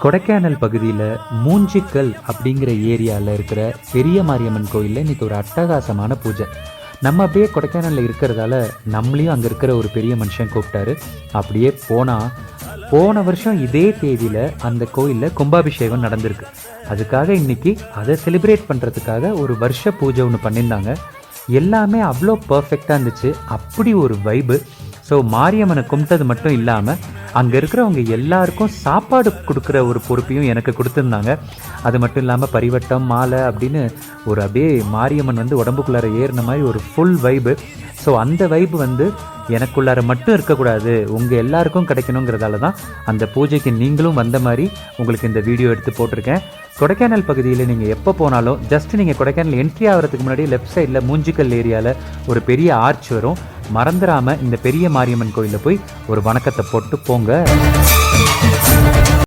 கொடைக்கானல் பகுதியில் மூஞ்சிக்கல் அப்படிங்கிற ஏரியாவில் இருக்கிற பெரிய மாரியம்மன் கோயிலில் இன்றைக்கி ஒரு அட்டகாசமான பூஜை. நம்ம அப்படியே கொடைக்கானலில் இருக்கிறதால நம்மளையும் அங்கே இருக்கிற ஒரு பெரிய மனுஷன் கூப்பிட்டாரு. அப்படியே போன வருஷம் இதே தேதியில் அந்த கோயிலில் கும்பாபிஷேகம் நடந்திருக்கு. அதுக்காக இன்றைக்கி அதை செலிப்ரேட் பண்ணுறதுக்காக ஒரு வருஷ பூஜை ஒன்று பண்ணியிருந்தாங்க. எல்லாமே அவ்வளோ பர்ஃபெக்டாக இருந்துச்சு. அப்படி ஒரு வைபு. ஸோ மாரியம்மனை கும்பிட்டது மட்டும் இல்லாமல் அங்கே இருக்கிறவங்க எல்லாருக்கும் சாப்பாடு கொடுக்குற ஒரு பொறுப்பையும் எனக்கு கொடுத்துருந்தாங்க. அது மட்டும் இல்லாமல் பரிவட்டம் மாலை அப்படின்னு ஒரு அப்படியே மாரியம்மன் உடம்புக்குள்ளார ஏறின மாதிரி ஒரு ஃபுல் வைபு. ஸோ அந்த வைபு எனக்குள்ளார மட்டும் இருக்கக்கூடாது, உங்கள் எல்லாருக்கும் கிடைக்கணுங்கிறதால தான் அந்த பூஜைக்கு நீங்களும் வந்த மாதிரி உங்களுக்கு இந்த வீடியோ எடுத்து போட்டிருக்கேன். கொடைக்கானல் பகுதியில் நீங்கள் எப்போ போனாலும் ஜஸ்ட் நீங்கள் கொடைக்கானல் என்ட்ரி ஆகிறதுக்கு முன்னாடி லெஃப்ட் சைடில் மூஞ்சிக்கல் ஏரியாவில் ஒரு பெரிய ஆர்ச் வரும். மறந்துடாமல் இந்த பெரிய மாரியம்மன் கோயிலில் போய் ஒரு வணக்கத்தை போட்டு போங்க.